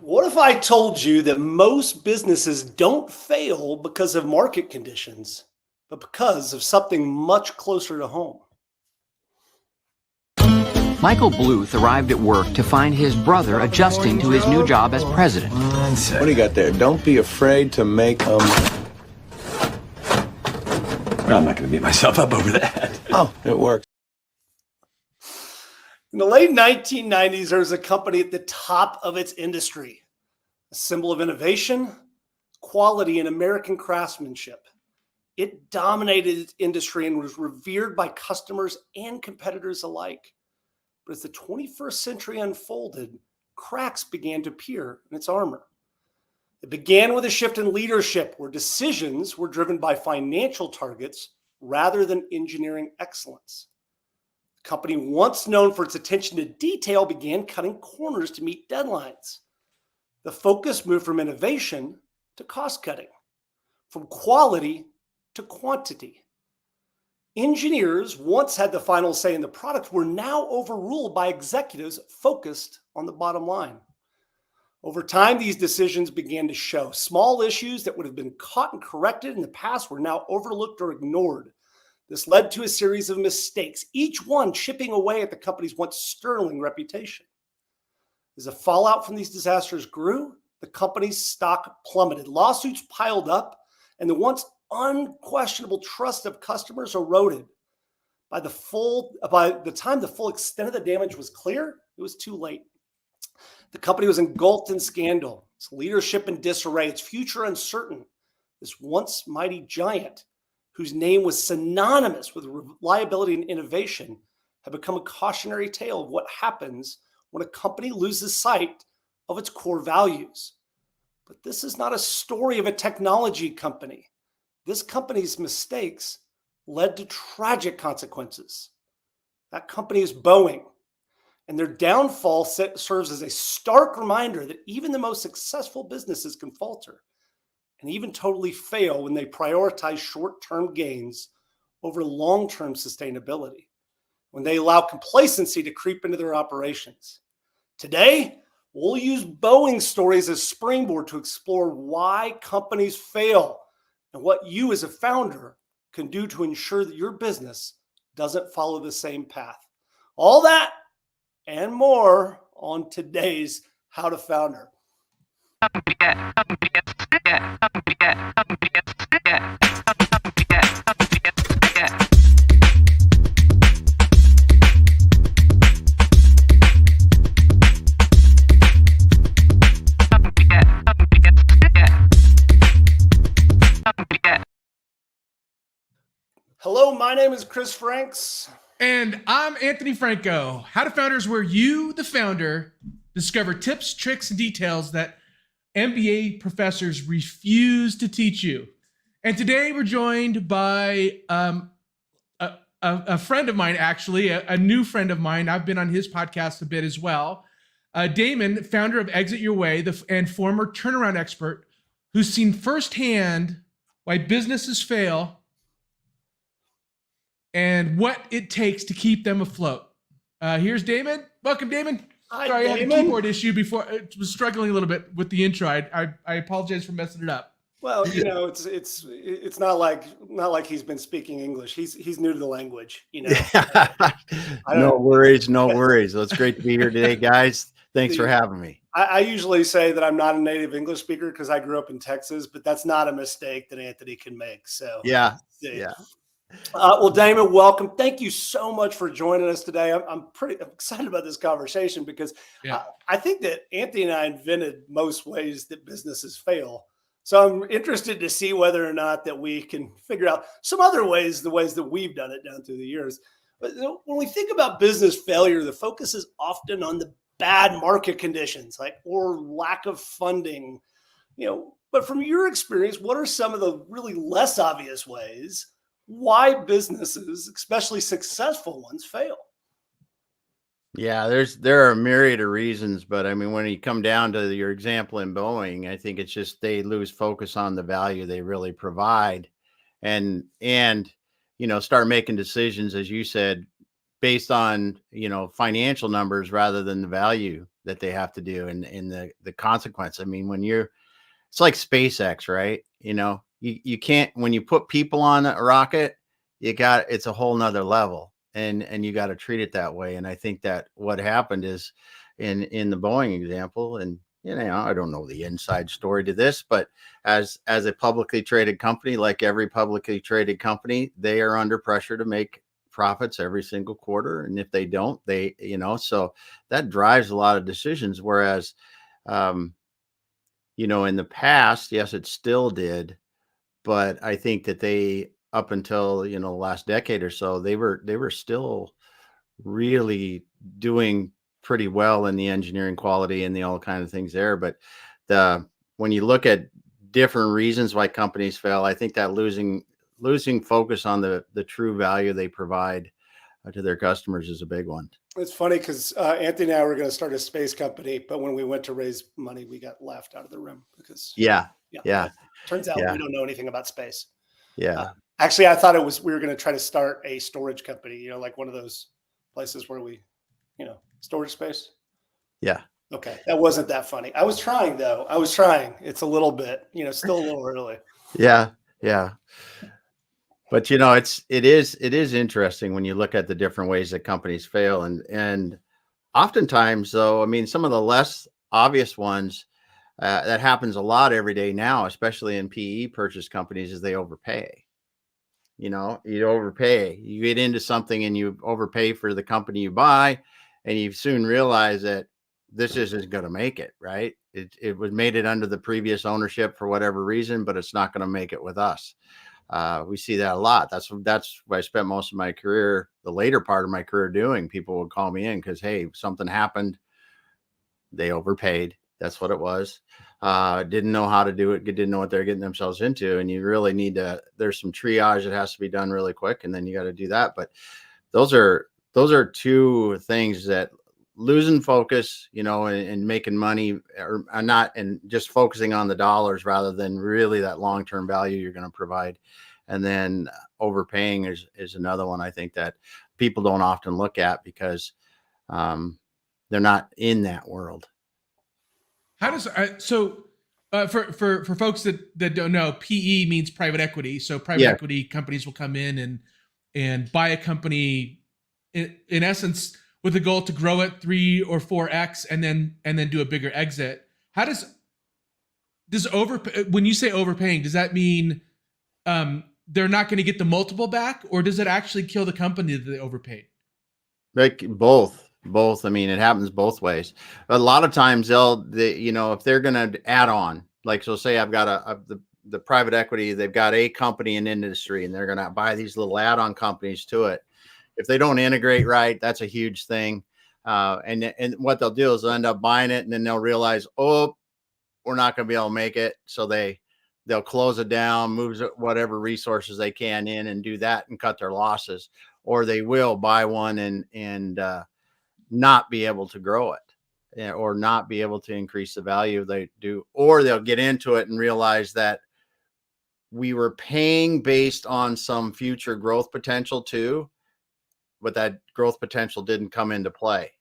What if I told you that most businesses don't fail because of market conditions, but because of something much closer to home? Michael Bluth arrived at work to find his brother adjusting to his new job as president. What do you got there? Don't be afraid to make them. Well, I'm not going to beat myself up over that. Oh, it works. In the late 1990s, there was a company at the top of its industry, a symbol of innovation, quality, and American craftsmanship. It dominated its industry and was revered by customers and competitors alike. But as the 21st century unfolded, cracks began to appear in its armor. It began with a shift in leadership where decisions were driven by financial targets rather than engineering excellence. The company, once known for its attention to detail, began cutting corners to meet deadlines. The focus moved from innovation to cost cutting, from quality to quantity. Engineers once had the final say in the product were now overruled by executives focused on the bottom line. Over time, these decisions began to show. Small issues that would have been caught and corrected in the past were now overlooked or ignored. This led to a series of mistakes, each one chipping away at the company's once sterling reputation. As the fallout from these disasters grew, the company's stock plummeted. Lawsuits piled up, and the once unquestionable trust of customers eroded. By the time the full extent of the damage was clear, it was too late. The company was engulfed in scandal, its leadership in disarray, its future uncertain. This once mighty giant, whose name was synonymous with reliability and innovation, had become a cautionary tale of what happens when a company loses sight of its core values. But this is not a story of a technology company. This company's mistakes led to tragic consequences. That company is Boeing, and their downfall serves as a stark reminder that even the most successful businesses can falter and even totally fail when they prioritize short-term gains over long-term sustainability, when they allow complacency to creep into their operations. Today, we'll use Boeing stories as springboard to explore why companies fail and what you as a founder can do to ensure that your business doesn't follow the same path. All that and more on today's How to Founder. Hello, my name is Chris Franks. And I'm Anthony Franco. How to Founder is where you, the founder, discover tips, tricks, and details that MBA professors refuse to teach you. And today we're joined by a friend of mine, actually, a new friend of mine. I've been on his podcast a bit as well. Damon, founder of Exit Your Way and former turnaround expert who's seen firsthand why businesses fail and what it takes to keep them afloat. Here's Damon. Welcome, Damon. Hi, Sorry, Damon. I had a keyboard issue before. I was struggling a little bit with the intro. I apologize for messing it up. Well, you know, it's not like he's been speaking English. He's new to the language, you know. No worries. Well, it's great to be here today, guys. Thanks for having me. I usually say that I'm not a native English speaker because I grew up in Texas, but that's not a mistake that Anthony can make. So Yeah. Well, Damon, welcome. Thank you so much for joining us today. I'm excited about this conversation because I think that Anthony and I invented most ways that businesses fail. So I'm interested to see whether or not that we can figure out some other ways, the ways that we've done it down through the years. But when we think about business failure, the focus is often on the bad market conditions, or lack of funding, but from your experience, what are some of the really less obvious ways why businesses, especially successful ones, fail? Yeah, there are a myriad of reasons, but I mean, when you come down to your example in Boeing, I think it's just they lose focus on the value they really provide, and start making decisions, as you said, based on, financial numbers rather than the value that they have to do and the consequence. I mean, it's like SpaceX, right? You can't, when you put people on a rocket, it's a whole nother level, and you got to treat it that way. And I think that what happened is in the Boeing example, and I don't know the inside story to this, but as a publicly traded company, like every publicly traded company, they are under pressure to make profits every single quarter. And if they don't, so that drives a lot of decisions. Whereas, in the past, yes, it still did, but I think that they, up until, the last decade or so, they were still really doing pretty well in the engineering quality and the all kind of things there. But when you look at different reasons why companies fail, I think that losing focus on the true value they provide to their customers is a big one. It's funny because Anthony and I were going to start a space company, but when we went to raise money, we got laughed out of the room because yeah. Turns out we don't know anything about space. Yeah. Actually, I thought we were going to try to start a storage company, like one of those places where we, storage space. Yeah. Okay. That wasn't that funny. I was trying though. It's a little bit, still a little early. Yeah. But it is interesting when you look at the different ways that companies fail, and oftentimes though, I mean, some of the less obvious ones that happens a lot every day now, especially in PE purchase companies, is they overpay. You overpay. You get into something and you overpay for the company you buy, and you soon realize that this isn't going to make it, right? It was made it under the previous ownership for whatever reason, but it's not going to make it with us. We see that a lot. That's what I spent most of my career, the later part of my career, doing. People would call me in because, hey, something happened. They overpaid. That's what it was. Didn't know how to do it. Didn't know what they're getting themselves into. And you really need there's some triage that has to be done really quick. And then you got to do that. But those are two things that losing focus, and making money or not, and just focusing on the dollars rather than really that long-term value you're going to provide. And then overpaying is another one I think that people don't often look at because they're not in that world. How does for folks that don't know, PE means private equity. So private equity companies will come in and buy a company in essence with the goal to grow it 3 or 4x and then do a bigger exit. How does when you say overpaying, does that mean they're not going to get the multiple back, or does it actually kill the company that they overpaid? Like both. I mean, it happens both ways. A lot of times if they're going to add on, like, so say I've got the private equity, they've got a company in industry and they're going to buy these little add-on companies to it. If they don't integrate right, that's a huge thing. And what they'll do is they'll end up buying it and then they'll realize, oh, we're not going to be able to make it. So they'll close it down, move whatever resources they can in and do that and cut their losses, or they will buy one and not be able to grow it, or not be able to increase the value they do, or they'll get into it and realize that we were paying based on some future growth potential too, but that growth potential didn't come into play.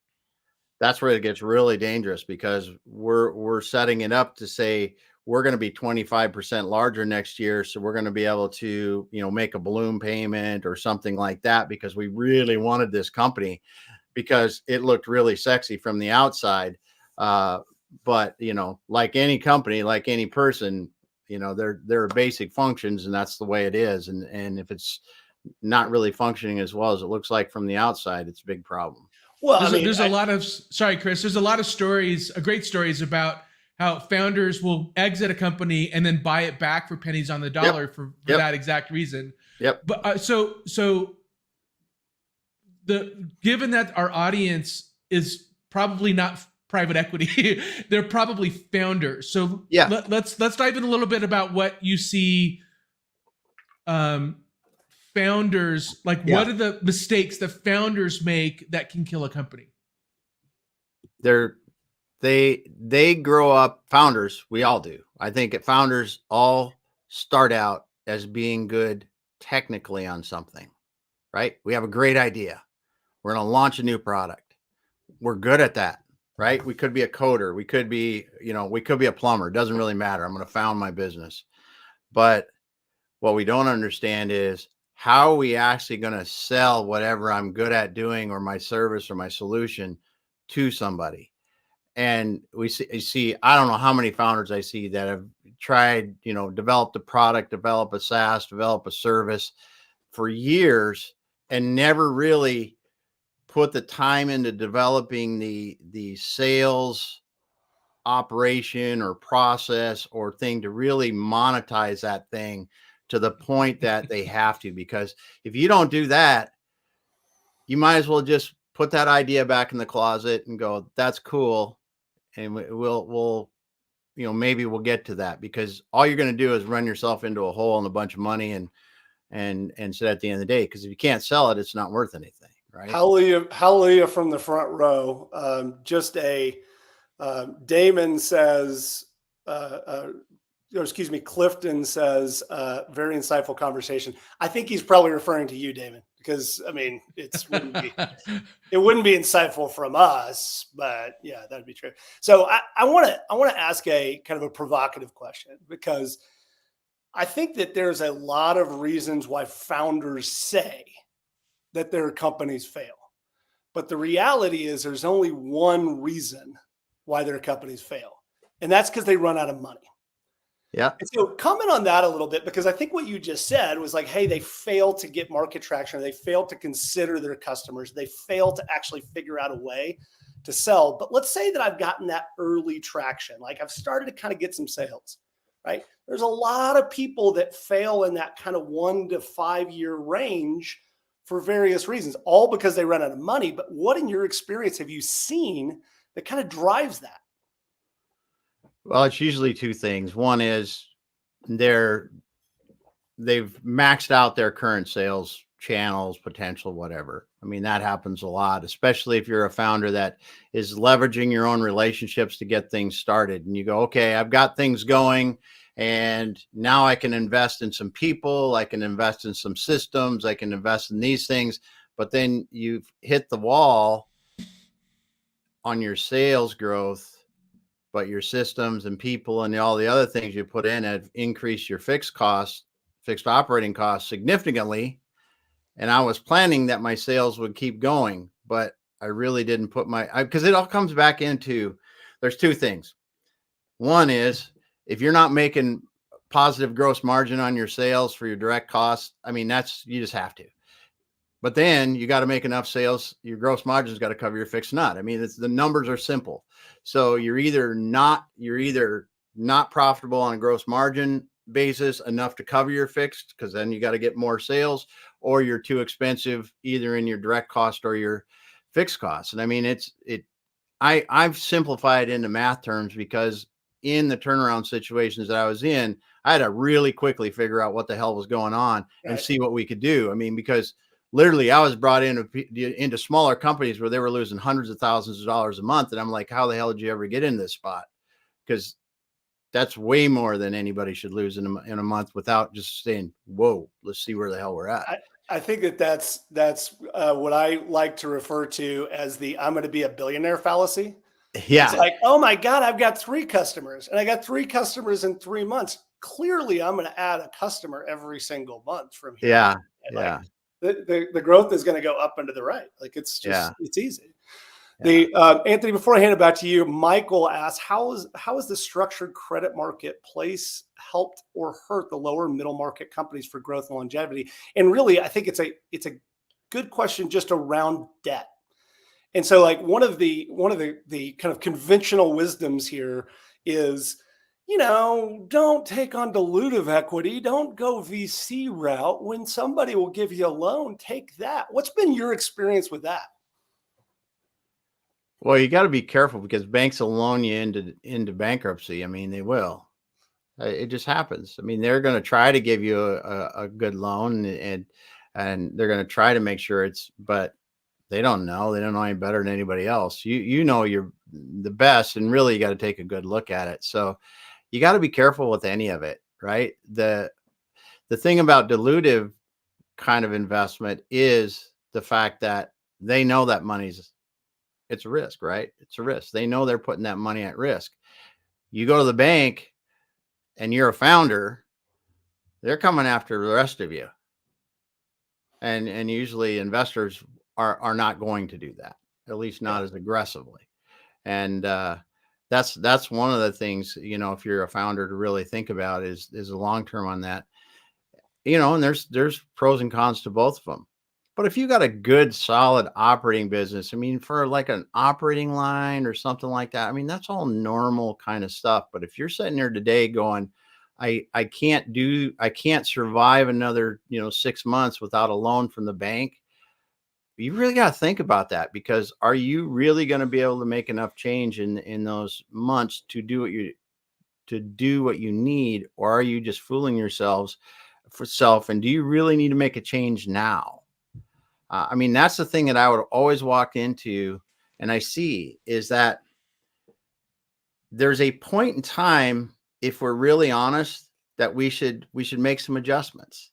That's where it gets really dangerous, because we're setting it up to say we're going to be 25% larger next year, so we're going to be able to make a balloon payment or something like that because we really wanted this company, because it looked really sexy from the outside. But, like any company, like any person, there are basic functions, and that's the way it is. And if it's not really functioning as well as it looks like from the outside, it's a big problem. Well, there's a lot of, sorry, Chris, there's a lot of stories, great stories about how founders will exit a company and then buy it back for pennies on the dollar for that exact reason. Yep. But so given that our audience is probably not private equity, they're probably founders. So let's dive in a little bit about what you see founders, like what are the mistakes that founders make that can kill a company? They grow up, founders, we all do. I think founders all start out as being good technically on something, right? We have a great idea. We're going to launch a new product. We're good at that, right? We could be a coder. We could be, we could be a plumber. It doesn't really matter. I'm going to found my business. But what we don't understand is, how are we actually going to sell whatever I'm good at doing, or my service or my solution, to somebody? And we see, I don't know how many founders I see that have tried, develop a product, develop a SaaS, develop a service for years, and never really put the time into developing the sales operation or process or thing to really monetize that thing to the point that they have to. Because if you don't do that, you might as well just put that idea back in the closet and go, that's cool, and we'll maybe we'll get to that. Because all you're going to do is run yourself into a hole and a bunch of money, and so at the end of the day, because if you can't sell it, it's not worth anything, right? Hallelujah from the front row. Damon says, Clifton says, very insightful conversation. I think he's probably referring to you, Damon, because it wouldn't be insightful from us, but yeah, that'd be true. So I want to ask a kind of a provocative question, because I think that there's a lot of reasons why founders say that their companies fail. But the reality is there's only one reason why their companies fail. And that's because they run out of money. Yeah. And so comment on that a little bit, because I think what you just said was like, hey, they fail to get market traction. They fail to consider their customers. They fail to actually figure out a way to sell. But let's say that I've gotten that early traction. Like, I've started to kind of get some sales, right? There's a lot of people that fail in that kind of 1 to 5 year range for various reasons, all because they run out of money. But what, in your experience, have you seen that kind of drives that? Well, it's usually two things. One is they've maxed out their current sales channels, potential, whatever. That happens a lot, especially if you're a founder that is leveraging your own relationships to get things started. And you go, okay, I've got things going, and now I can invest in some people, I can invest in some systems, I can invest in these things. But then you've hit the wall on your sales growth, but your systems and people and all the other things you put in have increased your fixed operating costs significantly. And I was planning that my sales would keep going, but I really didn't put because it all comes back into, there's two things. One is, if you're not making positive gross margin on your sales for your direct costs, you just have to. But then you got to make enough sales. Your gross margin's got to cover your fixed nut. The numbers are simple. So you're either not profitable on a gross margin basis enough to cover your fixed, because then you got to get more sales, or you're too expensive either in your direct cost or your fixed costs. And I've simplified into math terms, because in the turnaround situations that I was in, I had to really quickly figure out what the hell was going on and see what we could do. Because literally, I was brought into smaller companies where they were losing hundreds of thousands of dollars a month. And I'm like, how the hell did you ever get in this spot? Because that's way more than anybody should lose in a month, without just saying, whoa, let's see where the hell we're at. I think that's what I like to refer to as the I'm going to be a billionaire fallacy. Yeah. It's like, oh my God, I've got 3 customers, and I got 3 customers in 3 months. Clearly, I'm going to add a customer every single month from here. Yeah. Yeah. The growth is going to go up and to the right. Like, it's just, it's easy. Yeah. Anthony, before I hand it back to you, Michael asks, how is the structured credit marketplace helped or hurt the lower middle market companies for growth and longevity? And really, I think it's a good question just around debt. And so, like, one of the kind of conventional wisdoms here is, don't take on dilutive equity. Don't go VC route. When somebody will give you a loan, take that. What's been your experience with that? Well, you got to be careful, because banks will loan you into bankruptcy. They will. It just happens. They're going to try to give you a good loan, and they're going to try to make sure but they don't know. They don't know any better than anybody else. You know you're the best, and really you got to take a good look at it. So you got to be careful with any of it, right? The thing about dilutive kind of investment is the fact that they know that it's a risk, right? It's a risk. They know they're putting that money at risk. You go to the bank and you're a founder, they're coming after the rest of you. And usually investors are not going to do that, at least not as aggressively. And that's one of the things, if you're a founder, to really think about is a long term on that. And there's pros and cons to both of them. But if you got a good, solid operating business, I mean, for like an operating line or something like that, I mean, that's all normal kind of stuff. But if you're sitting there today going, I can't survive another, 6 months without a loan from the bank, you really got to think about that, because are you really going to be able to make enough change in those months to do what you need, or are you just fooling yourselves for self? And do you really need to make a change now? I mean, that's the thing that I would always walk into, and I see is that there's a point in time, if we're really honest, that we should make some adjustments.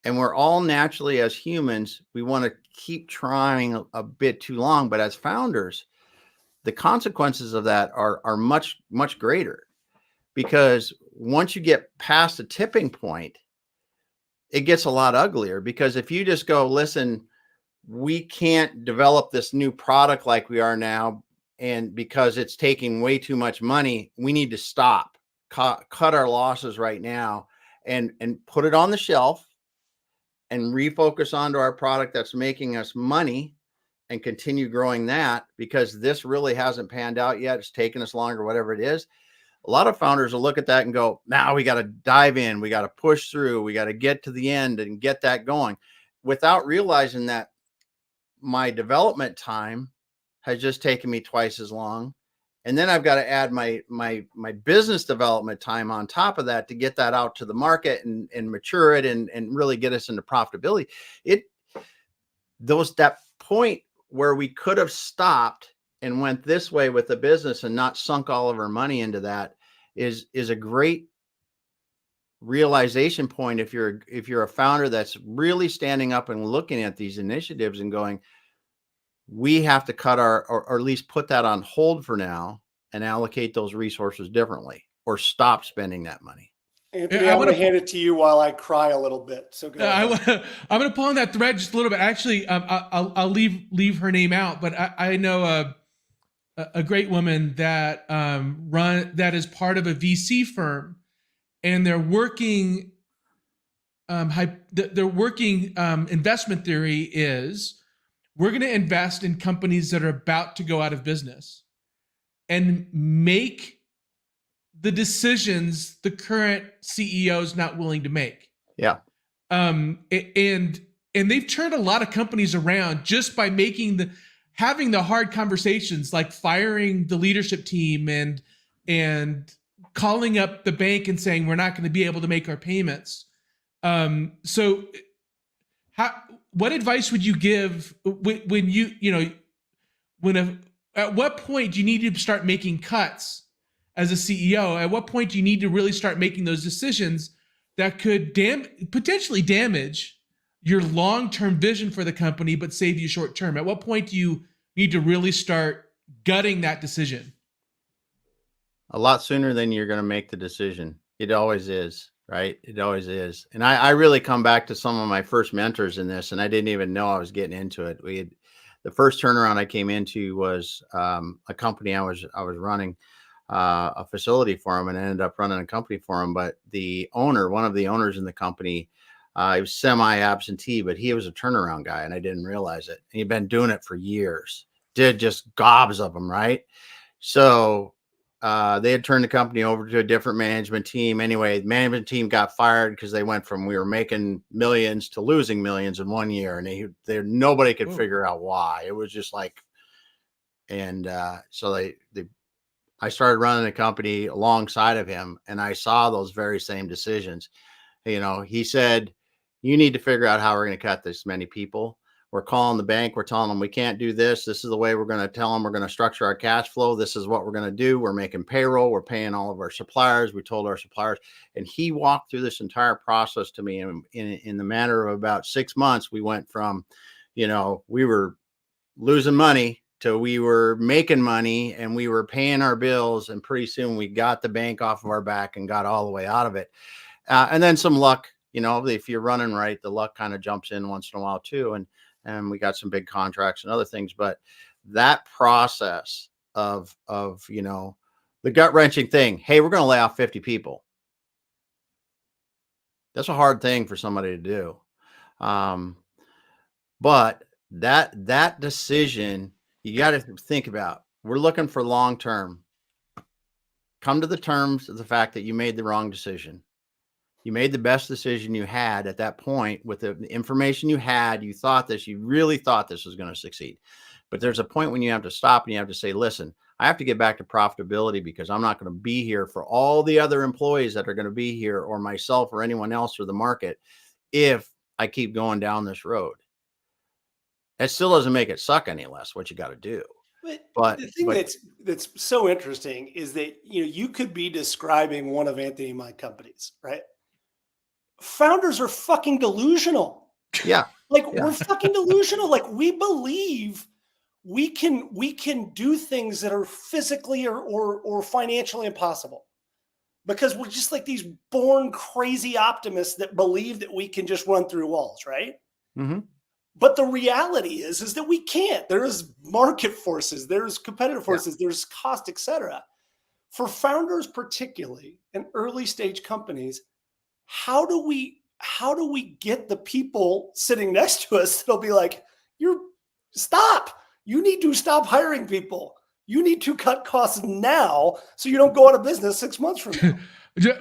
And we're all naturally, as humans, we want to keep trying a bit too long. But as founders, the consequences of that are much, much greater, because once you get past a tipping point, it gets a lot uglier. Because if you just go, listen, we can't develop this new product like we are now, and because it's taking way too much money, we need to stop, cut our losses right now, and put it on the shelf and refocus onto our product that's making us money and continue growing that, because this really hasn't panned out yet. It's taken us longer, whatever it is. A lot of founders will look at that and go, now we got to dive in. We got to push through. We got to get to the end and get that going, without realizing that my development time has just taken me twice as long. And then I've got to add my business development time on top of that to get that out to the market and mature it and really get us into profitability. That point where we could have stopped and went this way with the business and not sunk all of our money into that is a great realization point if you're a founder that's really standing up and looking at these initiatives and going, we have to cut or at least put that on hold for now and allocate those resources differently, or stop spending that money. Anthony, I want to hand it to you while I cry a little bit. So go ahead. I'm going to pull on that thread just a little bit. Actually, I'll leave her name out, but I know a great woman that that is part of a VC firm, and they're working investment theory is, we're going to invest in companies that are about to go out of business and make the decisions the current CEO is not willing to make. Yeah. And they've turned a lot of companies around just by having the hard conversations, like firing the leadership team and calling up the bank and saying, we're not going to be able to make our payments. What advice would you give at what point do you need to start making cuts as a CEO? At what point do you need to really start making those decisions that could potentially damage your long-term vision for the company, but save you short-term? At what point do you need to really start gutting that decision? A lot sooner than you're going to make the decision. It always is, right? It always is. And I really come back to some of my first mentors in this, and I didn't even know I was getting into it. The first turnaround I came into was a company I was running a facility for him, and I ended up running a company for him. But one of the owners in the company, he was semi-absentee, but he was a turnaround guy, and I didn't realize it. He'd been doing it for years, did just gobs of them, right? So they had turned the company over to a different management team. Anyway, the management team got fired because they went from, we were making millions to losing millions in 1 year. And nobody could figure out why. It was just like, and so I started running the company alongside of him, and I saw those very same decisions. He said, you need to figure out how we're going to cut this many people. We're calling the bank. We're telling them we can't do this. This is the way we're going to tell them we're going to structure our cash flow. This is what we're going to do. We're making payroll. We're paying all of our suppliers. We told our suppliers, and he walked through this entire process to me in the matter of about 6 months. We went from, we were losing money till we were making money and we were paying our bills. And pretty soon we got the bank off of our back and got all the way out of it. And then some luck, if you're running right, the luck kind of jumps in once in a while too. And we got some big contracts and other things. But that process of the gut wrenching thing, hey, we're going to lay off 50 people. That's a hard thing for somebody to do. But that decision, you got to think about. We're looking for long-term. Come to the terms of the fact that you made the wrong decision. You made the best decision you had at that point with the information you had. You really thought this was going to succeed. But there's a point when you have to stop and you have to say, listen, I have to get back to profitability because I'm not going to be here for all the other employees that are going to be here, or myself or anyone else or the market, if I keep going down this road. That still doesn't make it suck any less what you got to do. But the thing that's so interesting is that, you could be describing one of Anthony and my companies, right? Founders are fucking delusional. Yeah. We're fucking delusional. We believe we can do things that are physically or financially impossible because we're just like these born crazy optimists that believe that we can just run through walls, right? Mm-hmm. But the reality is that we can't. There's market forces, there's competitive forces, there's cost, etc. For founders, particularly in early stage companies, how do we get the people sitting next to us that'll be like, stop. You need to stop hiring people. You need to cut costs now so you don't go out of business 6 months from now.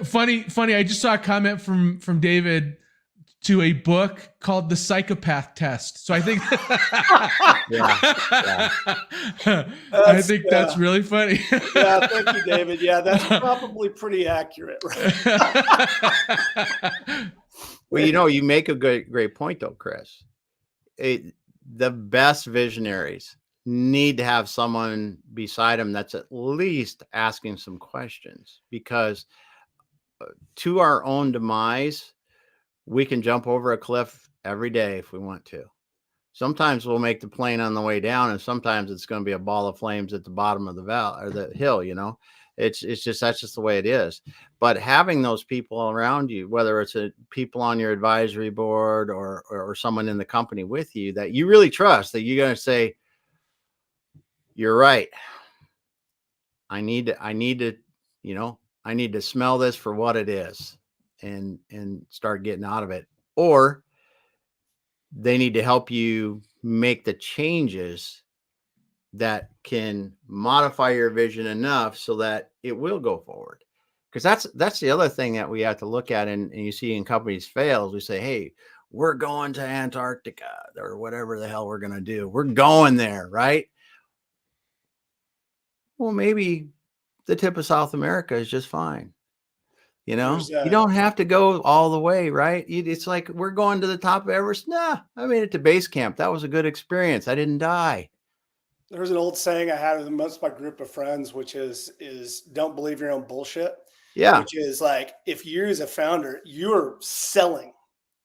Funny. I just saw a comment from David to a book called The Psychopath Test. So I think, I think that's really funny. Yeah, thank you, David. Yeah, that's probably pretty accurate, right? Well, you make a great point though, Chris. The best visionaries need to have someone beside them that's at least asking some questions, because to our own demise, we can jump over a cliff every day if we want to. Sometimes we'll make the plane on the way down, and sometimes it's going to be a ball of flames at the bottom of the valley or the hill. It's just, that's just the way it is. But having those people around you, whether it's people on your advisory board or someone in the company with you that you really trust, that you're going to say, you're right. I need to smell this for what it is and start getting out of it. Or they need to help you make the changes that can modify your vision enough so that it will go forward. Because that's the other thing that we have to look at, and you see in companies fails, we say, hey, we're going to Antarctica or whatever the hell we're going to do. We're going there, right? Well, maybe the tip of South America is just fine. You don't have to go all the way, right? It's like, we're going to the top of Everest. Nah, I made it to base camp. That was a good experience. I didn't die. There's an old saying I had with most of my group of friends, which is don't believe your own bullshit. Yeah. Which is like, if you as a founder, you're selling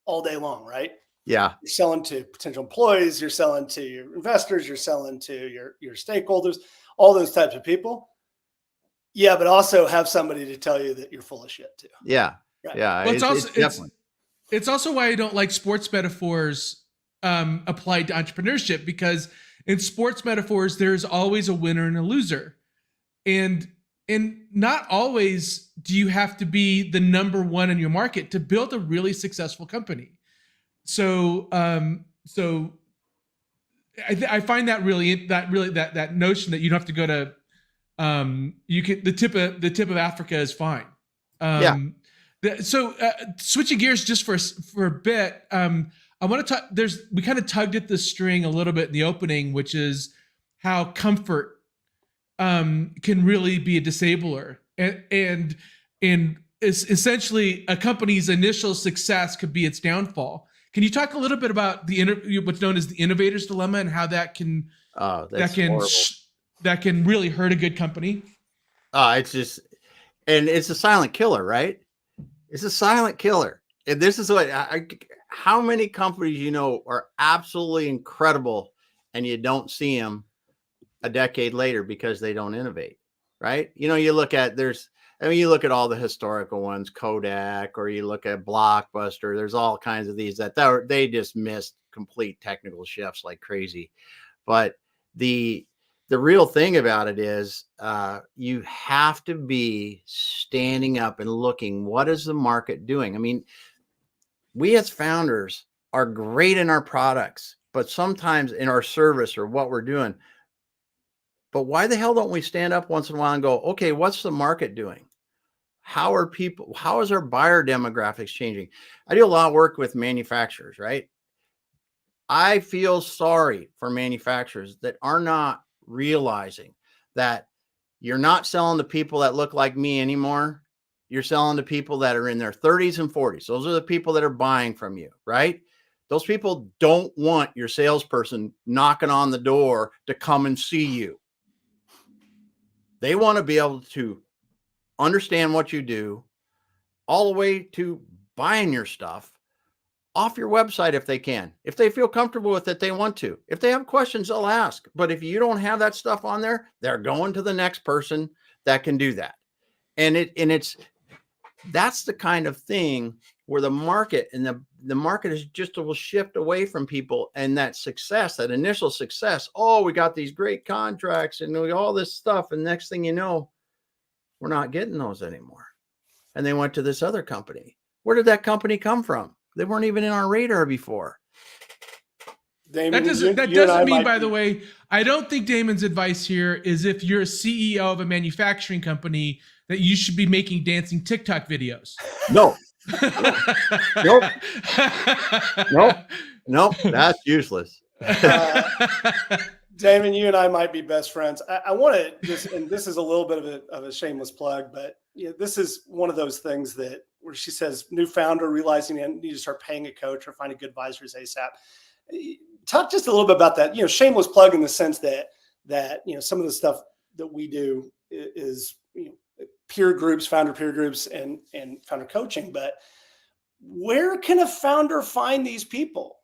all day long, right? Yeah. You're selling to potential employees, you're selling to your investors, you're selling to your stakeholders, all those types of people. Yeah, but also have somebody to tell you that you're full of shit too. Yeah. Right. Yeah. Well, it's also why I don't like sports metaphors applied to entrepreneurship, because in sports metaphors, there's always a winner and a loser. And not always do you have to be the number one in your market to build a really successful company. So I find that notion that you don't have to go to the tip of Africa is fine. So switching gears just for a bit, I want to talk. We kind of tugged at the string a little bit in the opening, which is how comfort can really be a disabler, and essentially a company's initial success could be its downfall. Can you talk a little bit about what's known as the innovator's dilemma and how that can that can really hurt a good company? It's a silent killer, right? It's a silent killer. And this is what how many companies are absolutely incredible and you don't see them a decade later because they don't innovate, right? You look at you look at all the historical ones, Kodak, or you look at Blockbuster. There's all kinds of these that they just missed complete technical shifts like crazy. But the real thing about it is you have to be standing up and looking, what is the market doing? I mean, we as founders are great in our products, but sometimes in our service or what we're doing. But why the hell don't we stand up once in a while and go, okay, what's the market doing? How is our buyer demographics changing? I do a lot of work with manufacturers, right? I feel sorry for manufacturers that are not realizing that you're not selling to people that look like me anymore. You're selling to people that are in their 30s and 40s. Those are the people that are buying from you, right? Those people don't want your salesperson knocking on the door to come and see you. They want to be able to understand what you do, all the way to buying your stuff off your website if they can. If they feel comfortable with it, they want to. If they have questions, they'll ask. But if you don't have that stuff on there, they're going to the next person that can do that. That's the kind of thing where the market the market is just will shift away from people, and that success, that initial success. Oh, we got these great contracts and all this stuff. And next thing you know, we're not getting those anymore. And they went to this other company. Where did that company come from? They weren't even in our radar before. Damon, that doesn't mean, by the way, I don't think Damon's advice here is if you're a CEO of a manufacturing company that you should be making dancing TikTok videos. No. Nope. That's useless. Damon, you and I might be best friends. I want to just, and this is a little bit of a shameless plug, but this is one of those things where she says, new founder realizing you need to start paying a coach or find a good advisors ASAP. Talk just a little bit about that. Shameless plug in the sense that some of the stuff that we do is peer groups, founder peer groups, and founder coaching. But where can a founder find these people?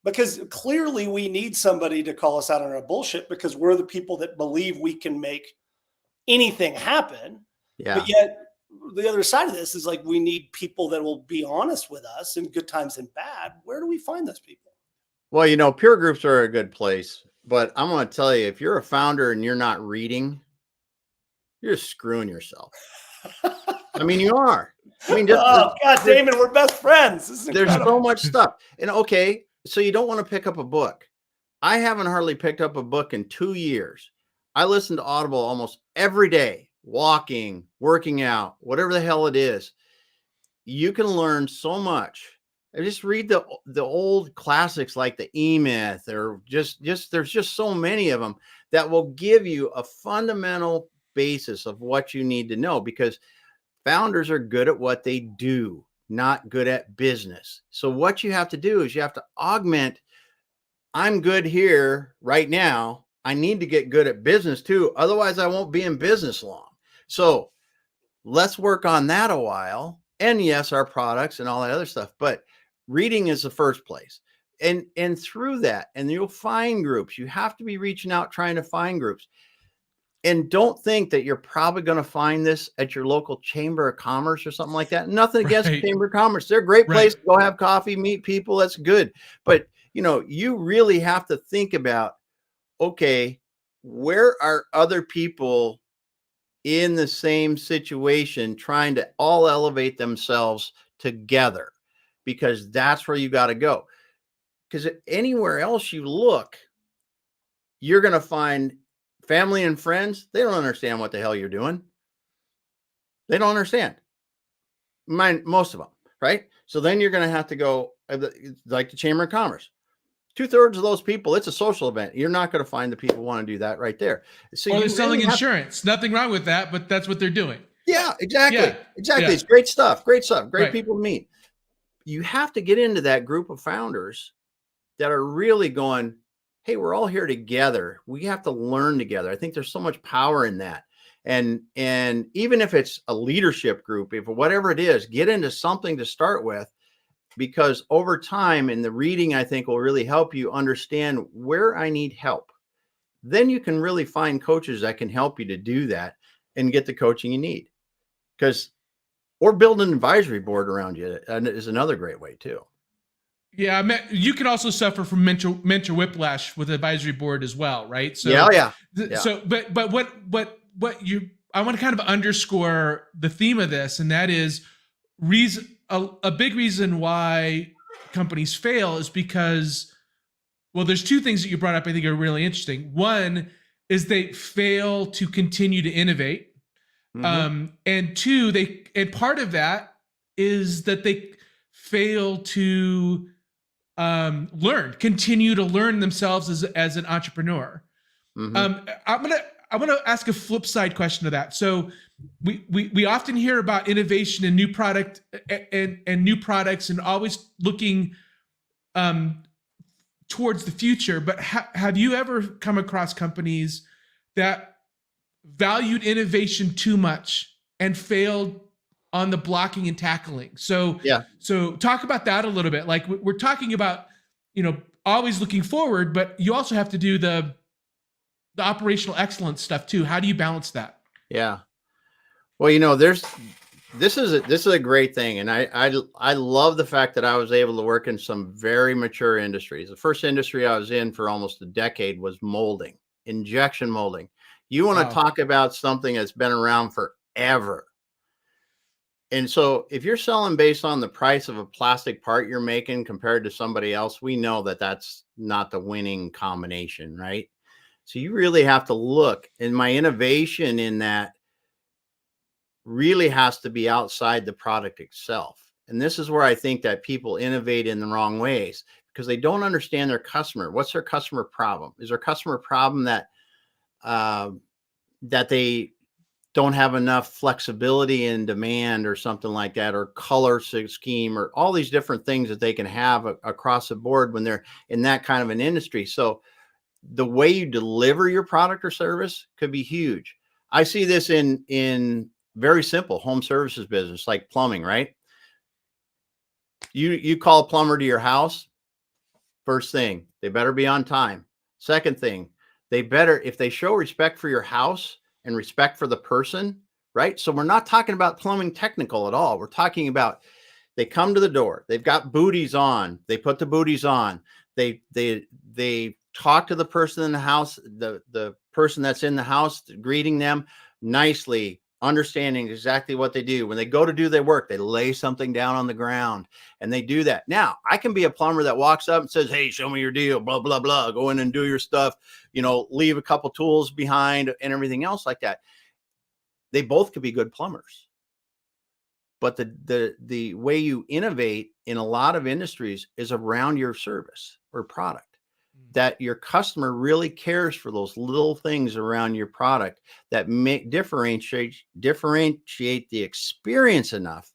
Because clearly we need somebody to call us out on our bullshit, because we're the people that believe we can make anything happen. Yeah. But yet the other side of this is like, we need people that will be honest with us in good times and bad. Where do we find those people? Well, peer groups are a good place, but I'm going to tell you, if you're a founder and you're not reading, you're screwing yourself. I mean, you are. I mean, God, Damon, we're best friends. There's so much stuff. And okay, so you don't want to pick up a book. I haven't hardly picked up a book in 2 years. I listen to Audible almost every day, walking, working out, whatever the hell it is. You can learn so much. I just read the old classics like the E-Myth, or just there's just so many of them that will give you a fundamental basis of what you need to know, because founders are good at what they do, not good at business. So what you have to do is you have to augment. I'm good here right now. I need to get good at business too. Otherwise I won't be in business long. So let's work on that a while. And yes, our products and all that other stuff, but reading is the first place. And through that, and you'll find groups. You have to be reaching out, trying to find groups. And don't think that you're probably going to find this at your local chamber of commerce or something like that. Nothing against the chamber of commerce. They're a great place to go have coffee, meet people. That's good. But, you really have to think about, okay, where are other people in the same situation trying to all elevate themselves together? Because that's where you got to go. Because anywhere else you look, you're going to find family and friends. They don't understand what the hell you're doing. They don't understand. Most of them, right? So then you're going to have to go like the Chamber of Commerce. 2/3 of those people, it's a social event. You're not going to find the people who want to do that right there. So or they're selling insurance. Nothing wrong with that, but that's what they're doing. Yeah, exactly. Yeah. Exactly. Yeah. It's great stuff. Great stuff. Great people to meet. You have to get into that group of founders that are really going, hey, we're all here together. We have to learn together. I think there's so much power in that. And even if it's a leadership group, if whatever it is, get into something to start with because over time, and the reading, I think, will really help you understand where I need help. Then you can really find coaches that can help you to do that and get the coaching you need. Or build an advisory board around you is another great way too. Yeah, you can also suffer from mental whiplash with advisory board as well, right? So yeah. So, but I want to kind of underscore the theme of this, and that is a big reason why companies fail is because, well, there's two things that you brought up I think are really interesting. One is they fail to continue to innovate. And two, and part of that is that they fail to continue to learn themselves as an entrepreneur. I want to ask a flip side question to that. So we often hear about innovation and new product and new products and always looking towards the future. But have you ever come across companies that valued innovation too much and failed on the blocking and tackling? So talk about that a little bit. Like we're talking about, always looking forward, but you also have to do the operational excellence stuff too. How do you balance that? Yeah. Well, this is a great thing. And I love the fact that I was able to work in some very mature industries. The first industry I was in for almost a decade was molding, injection molding. You want to talk about something that's been around forever. And so if you're selling based on the price of a plastic part you're making compared to somebody else, we know that that's not the winning combination, right? So you really have to look, and my innovation in that really has to be outside the product itself. And this is where I think that people innovate in the wrong ways because they don't understand their customer. What's their customer problem? Is their customer problem that they don't have enough flexibility in demand or something like that, or color scheme, or all these different things that they can have across the board when they're in that kind of an industry. So the way you deliver your product or service could be huge. I see this in very simple home services business, like plumbing, right? You call a plumber to your house. First thing, they better be on time. Second thing, they better, if they show respect for your house and respect for the person, right? So we're not talking about plumbing technical at all. We're talking about they come to the door, they've got booties on, they put the booties on, they talk to the person in the house, the person that's in the house, greeting them nicely, understanding exactly what they do. When they go to do their work, they lay something down on the ground and they do that. Now, I can be a plumber that walks up and says, hey, show me your deal, blah, blah, blah, go in and do your stuff, leave a couple tools behind and everything else like that. They both could be good plumbers. But the way you innovate in a lot of industries is around your service or product. That your customer really cares for those little things around your product that differentiate the experience enough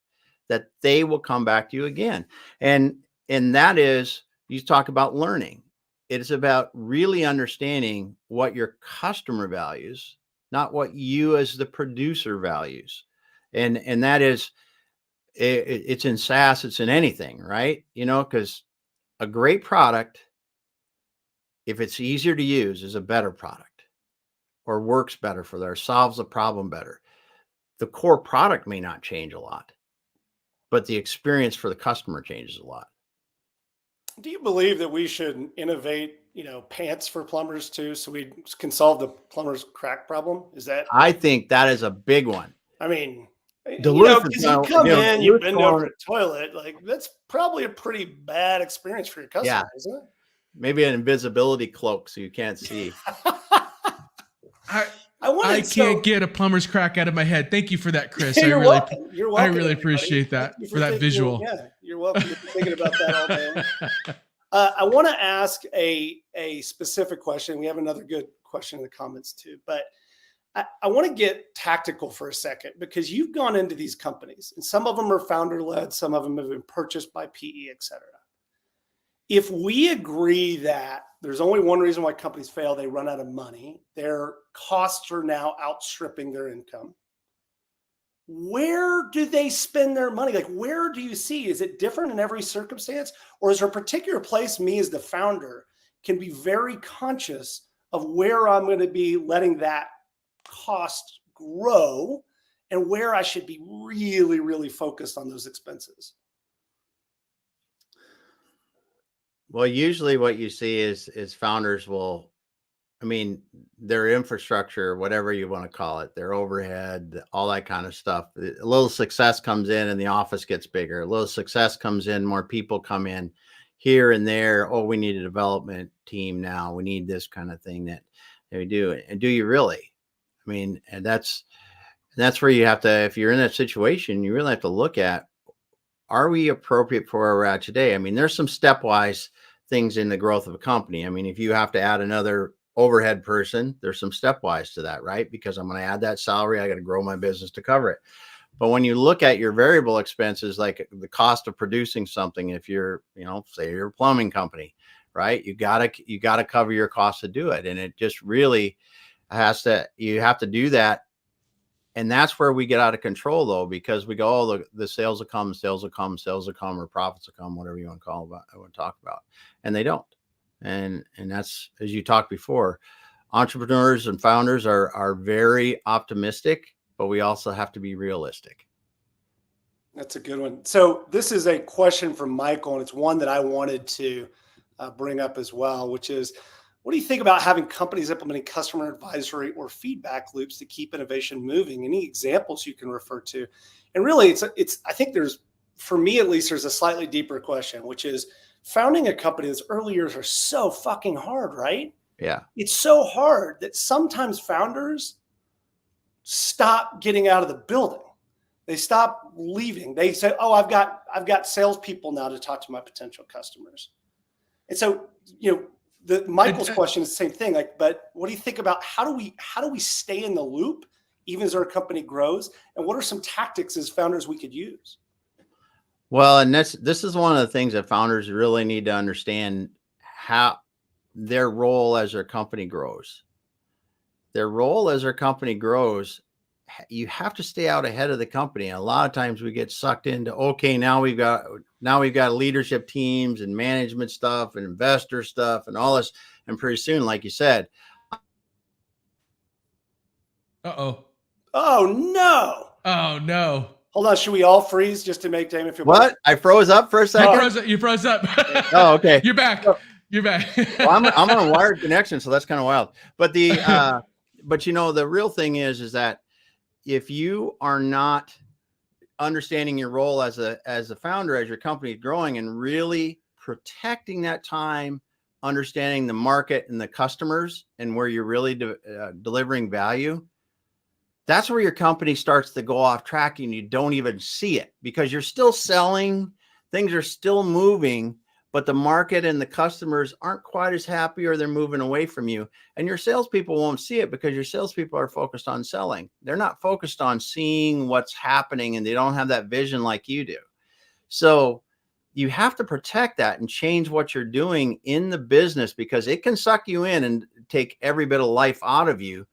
that they will come back to you again. And that is, you talk about learning. It is about really understanding what your customer values, not what you as the producer values. And that is, it's in SaaS, it's in anything, right? Because a great product, if it's easier to use, is a better product or works better for there, solves the problem better. The core product may not change a lot, but the experience for the customer changes a lot. Do you believe that we should innovate, pants for plumbers too, so we can solve the plumber's crack problem? Is that? I think that is a big one. I mean, because you come in, you bend over the toilet, like that's probably a pretty bad experience for your customer, isn't it? Maybe an invisibility cloak so you can't see. I can't get a plumber's crack out of my head. Thank you for that, Chris. You're welcome. I really appreciate that for that visual. Yeah, you're welcome to be thinking about that all day. I want to ask a specific question. We have another good question in the comments too, but I want to get tactical for a second because you've gone into these companies and some of them are founder led, some of them have been purchased by PE, et cetera. If we agree that there's only one reason why companies fail, they run out of money. Their costs are now outstripping their income. where do they spend their money? Like, where do you see, is it different in every circumstance? Or is there a particular place me as the founder can be very conscious of where I'm going to be letting that cost grow and where I should be really, really focused on those expenses? Well, usually what you see is founders will, I mean, their infrastructure, whatever you want to call it, their overhead, all that kind of stuff. A little success comes in and the office gets bigger. A little success comes in, more people come in here and there. Oh, we need a development team now. We need this kind of thing that we do. And do you really? I mean, and that's where you have to, if you're in that situation, you really have to look at, are we appropriate for where we're at today? I mean, there's some stepwise things in the growth of a company. I mean, if you have to add another overhead person, there's some stepwise to that, right? Because I'm going to add that salary. I got to grow my business to cover it. But when you look at your variable expenses, like the cost of producing something, if you're, say you're a plumbing company, right? You gotta cover your costs to do it. And it just really you have to do that. And that's where we get out of control, though, because we go, oh, the sales will come, or profits will come, whatever you want to talk about. And they don't. And that's, as you talked before, entrepreneurs and founders are very optimistic, but we also have to be realistic. That's a good one. So this is a question from Michael, and it's one that I wanted to bring up as well, which is, what do you think about having companies implementing customer advisory or feedback loops to keep innovation moving? Any examples you can refer to? And really, I think for me at least, there's a slightly deeper question, which is founding a company. Those early years are so fucking hard, right? Yeah. It's so hard that sometimes founders stop getting out of the building. They stop leaving. They say, oh, I've got salespeople now to talk to my potential customers. And so, Michael's question is the same thing. But what do you think about how do we stay in the loop even as our company grows? And what are some tactics as founders we could use? Well, and this is one of the things that founders really need to understand, how their role as their company grows. Their role as their company grows, you have to stay out ahead of the company. And a lot of times we get sucked into, okay, now we've got leadership teams and management stuff and investor stuff and all this. And pretty soon, like you said. Uh-oh. Oh, no. Hold on. Should we all freeze just to make Damon feel better? What? I froze up for a second? You froze up. Oh, okay. You're back. You're back. Well, I'm on a wired connection, so that's kind of wild. But the real thing is that if you are not understanding your role as a founder, as your company is growing, and really protecting that time, understanding the market and the customers and where you're really delivering value, that's where your company starts to go off track and you don't even see it, because you're still selling, things are still moving, but the market and the customers aren't quite as happy, or they're moving away from you. And your salespeople won't see it because your salespeople are focused on selling. They're not focused on seeing what's happening, and they don't have that vision like you do. So you have to protect that and change what you're doing in the business, because it can suck you in and take every bit of life out of you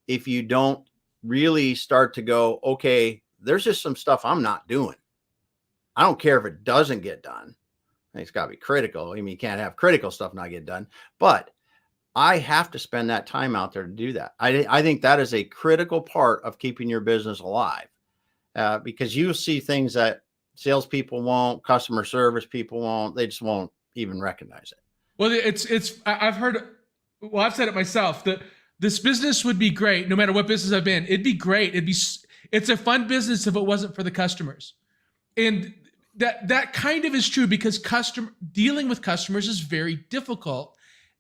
if you don't really start to go, okay, there's just some stuff I'm not doing. I don't care if it doesn't get done. It's got to be critical. I mean, you can't have critical stuff not get done, but I have to spend that time out there to do that. I think that is a critical part of keeping your business alive, because you see things that salespeople won't, customer service people won't, they just won't even recognize it. Well, I've said it myself, that this business would be great no matter what business I've been. It'd be great. It's a fun business if it wasn't for the customers. And that kind of is true, because dealing with customers is very difficult.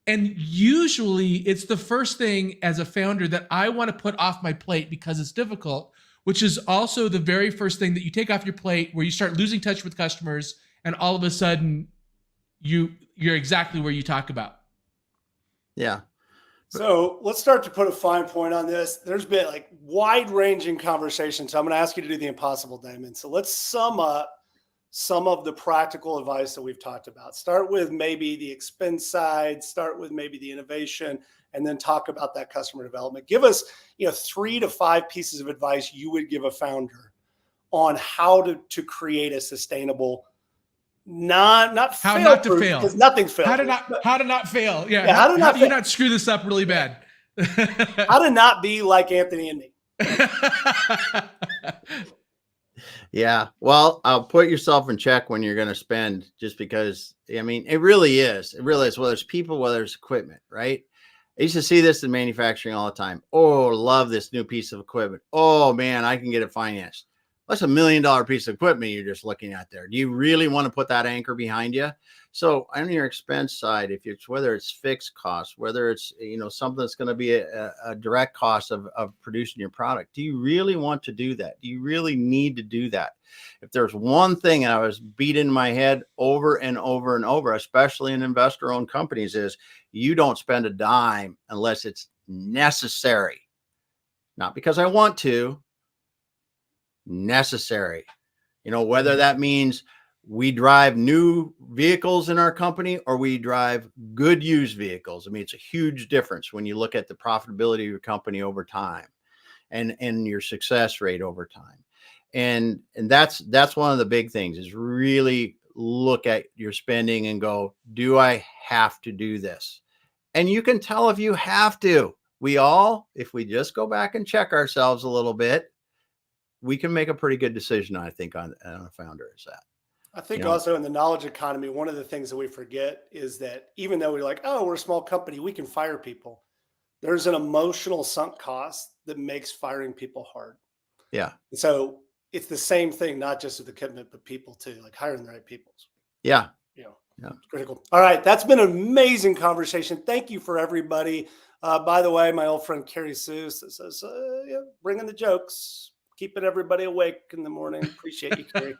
And usually it's the first thing as a founder that I want to put off my plate because it's difficult, which is also the very first thing that you take off your plate, where you start losing touch with customers, and all of a sudden you're exactly where you talk about. Yeah. So let's start to put a fine point on this. There's been wide-ranging conversations. So I'm going to ask you to do the impossible, Damon. So let's sum up some of the practical advice that we've talked about. Start with maybe the expense side, start with maybe the innovation, and then talk about that customer development. Give us, 3 to 5 pieces of advice you would give a founder on how to create a sustainable, not How fail not to proof, fail. because nothing's fail. How to not fail. Yeah. Yeah, how to not do you fail. not screw this up really bad? How to not be like Anthony and me. Yeah. Well, put yourself in check when you're going to spend, just because, I mean, it really is. It really is. Whether it's people, whether it's equipment, right? I used to see this in manufacturing all the time. Oh, love this new piece of equipment. Oh man, I can get it financed. That's $1 million piece of equipment you're just looking at there. Do you really want to put that anchor behind you? So on your expense side, if it's, whether it's fixed costs, whether it's, something that's going to be a direct cost of producing your product, do you really want to do that? Do you really need to do that? If there's one thing I was beat in my head over and over and over, especially in investor-owned companies, is you don't spend a dime unless it's necessary. Not because I want to, necessary. Whether that means we drive new vehicles in our company or we drive good used vehicles. I mean, it's a huge difference when you look at the profitability of your company over time and your success rate over time. And that's one of the big things, is really look at your spending and go, do I have to do this? And you can tell if you have to. If we just go back and check ourselves a little bit, we can make a pretty good decision, I think, on a founder is that. I think also in the knowledge economy, one of the things that we forget is that even though we're like, oh, we're a small company, we can fire people. There's an emotional sunk cost that makes firing people hard. Yeah. And so it's the same thing, not just with equipment, but people too, like hiring the right people. Yeah. Yeah. It's critical. All right. That's been an amazing conversation. Thank you for everybody. By the way, my old friend Carrie Seuss says, bringing the jokes, keeping everybody awake in the morning. Appreciate you, Carrie.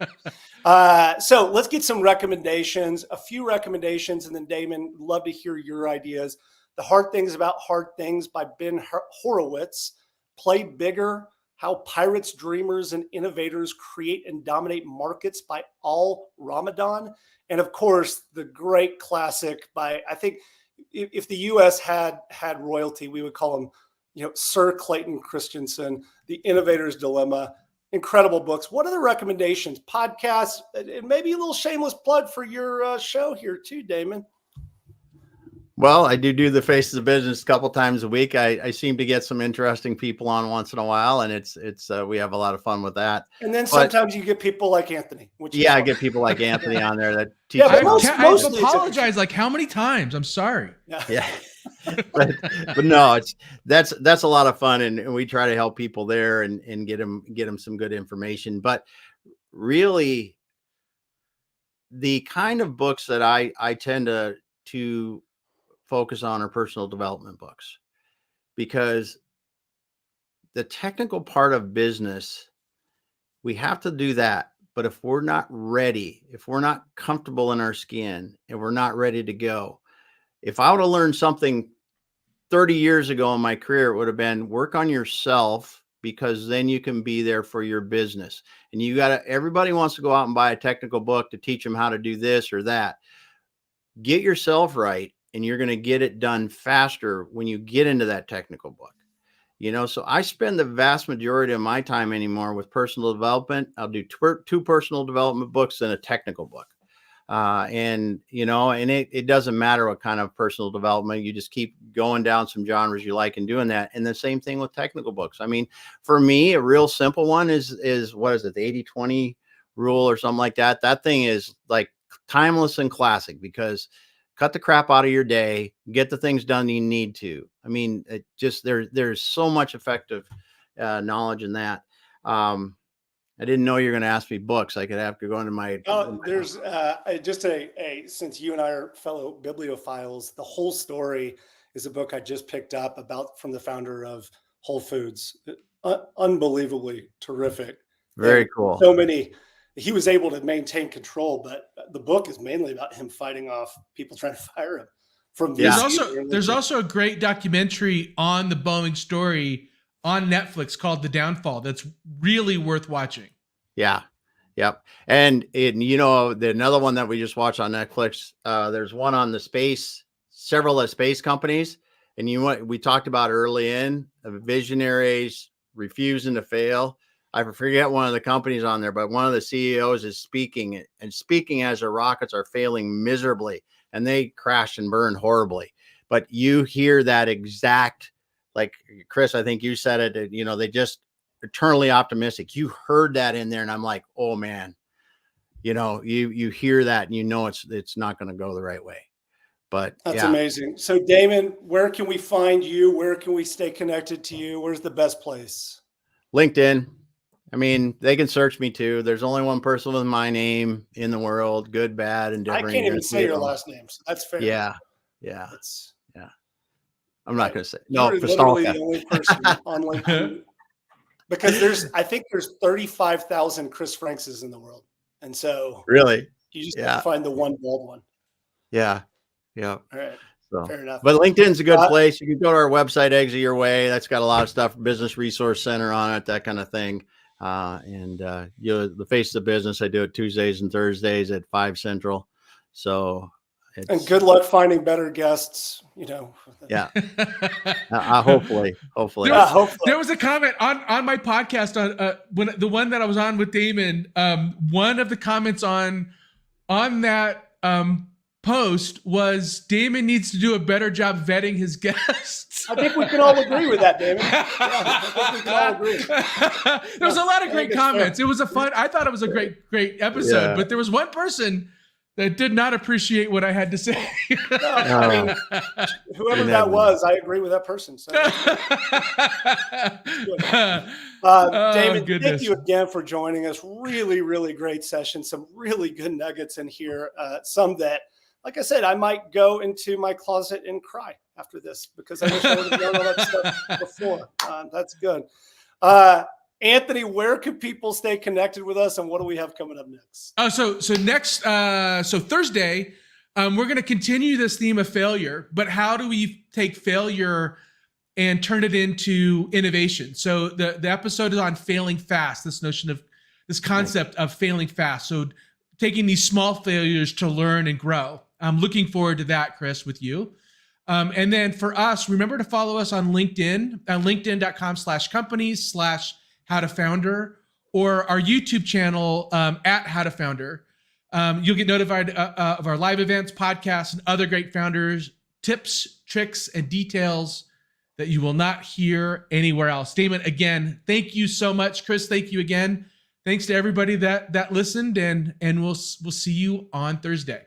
So let's get some recommendations, a few recommendations, and then Damon, love to hear your ideas. The Hard Things About Hard Things by Ben Horowitz. Play Bigger, How Pirates, Dreamers, and Innovators Create and Dominate Markets by Al Ramadan. And of course, the great classic by, I think, if the U.S. had royalty, we would call him, Sir Clayton Christensen, The Innovator's Dilemma. Incredible books. What are the recommendations? Podcasts, and maybe a little shameless plug for your show here too, Damon. Well, I do the Faces of Business a couple times a week. I seem to get some interesting people on once in a while, and it's we have a lot of fun with that. And then sometimes you get people like Anthony. I get people like Anthony on there that teach. Yeah, but I've apologized like how many times? I'm sorry. Yeah. but no, that's a lot of fun, and we try to help people there and get them some good information. But really, the kind of books that I tend to focus on are personal development books, because the technical part of business, we have to do that. But if we're not ready, if we're not comfortable in our skin, and we're not ready to go, if I would have learned something 30 years ago in my career, it would have been work on yourself, because then you can be there for your business. And everybody wants to go out and buy a technical book to teach them how to do this or that. Get yourself right, and you're going to get it done faster when you get into that technical book. So I spend the vast majority of my time anymore with personal development. I'll do two personal development books and a technical book. And it doesn't matter what kind of personal development, you just keep going down some genres you like and doing that. And the same thing with technical books. I mean, for me, a real simple one is what is it? The 80-20 rule or something like that. That thing is like timeless and classic, because cut the crap out of your day, get the things done you need to. I mean, it just, there's so much effective knowledge in that. I didn't know you were going to ask me books. I could have to go into my. There's just since you and I are fellow bibliophiles, The Whole Story is a book I just picked up from the founder of Whole Foods. Unbelievably terrific. Very cool. So many. He was able to maintain control, but the book is mainly about him fighting off people trying to fire him. There's also a great documentary on the Boeing story on Netflix called The Downfall. That's really worth watching. Yeah. Yep. And another one that we just watched on Netflix, there's one on several of the space companies. And we talked about early in visionaries refusing to fail. I forget one of the companies on there, but one of the CEOs is speaking, and speaking as their rockets are failing miserably and they crash and burn horribly. But you hear that exact, like Chris, I think you said it, you know, they just eternally optimistic. You heard that in there, and I'm like, oh man, you know, you hear that and you know it's not going to go the right way. But That's yeah. amazing. So Damon, where can we find you? Where can we stay connected to you? Where's the best place? LinkedIn. I mean, they can search me too. There's only one person with my name in the world, good, bad, and I different. can't even say your last name, so that's fair. Yeah. It's, Yeah. I'm not going to say you're no. literally Pistulka. the only person on LinkedIn, because I think there's 35,000 Chris Frankses in the world, and so Really? you just have to find the one bald one. Yeah. All right. So, Fair enough. but LinkedIn's a good place. You can go to our website, Exit Your Way. That's got a lot of stuff, Business Resource Center on it, that kind of thing. The Face of the Business, I do it Tuesdays and Thursdays at 5 Central. So, and good luck finding better guests, you know. Yeah. Hopefully. There was a comment on my podcast on when the one that I was on with Damon. One of the comments on that post was Damon needs to do a better job vetting his guests. I think we can all agree with that, Damon. Yeah, I think we can all agree. There was a lot of great comments. It was I thought it was a great episode, but there was one person that did not appreciate what I had to say. I mean, whoever that was, I agree with that person. So. Damon, thank you again for joining us. Really, really great session. Some really good nuggets in here. Some that, like I said, I might go into my closet and cry after this because I wish I would have known all that stuff before. That's good. Anthony, where can people stay connected with us, and what do we have coming up next? So Thursday, we're going to continue this theme of failure, but how do we take failure and turn it into innovation? So the episode is on failing fast, this concept of failing fast. So taking these small failures to learn and grow. I'm looking forward to that, Chris, with you. And then for us, remember to follow us on LinkedIn, linkedin.com/companies/how-to-founder, or our YouTube channel at How to Founder. You'll get notified of our live events, podcasts, and other great founders, tips, tricks, and details that you will not hear anywhere else. Damon, again, thank you so much. Chris, thank you again. Thanks to everybody that listened, and we'll see you on Thursday.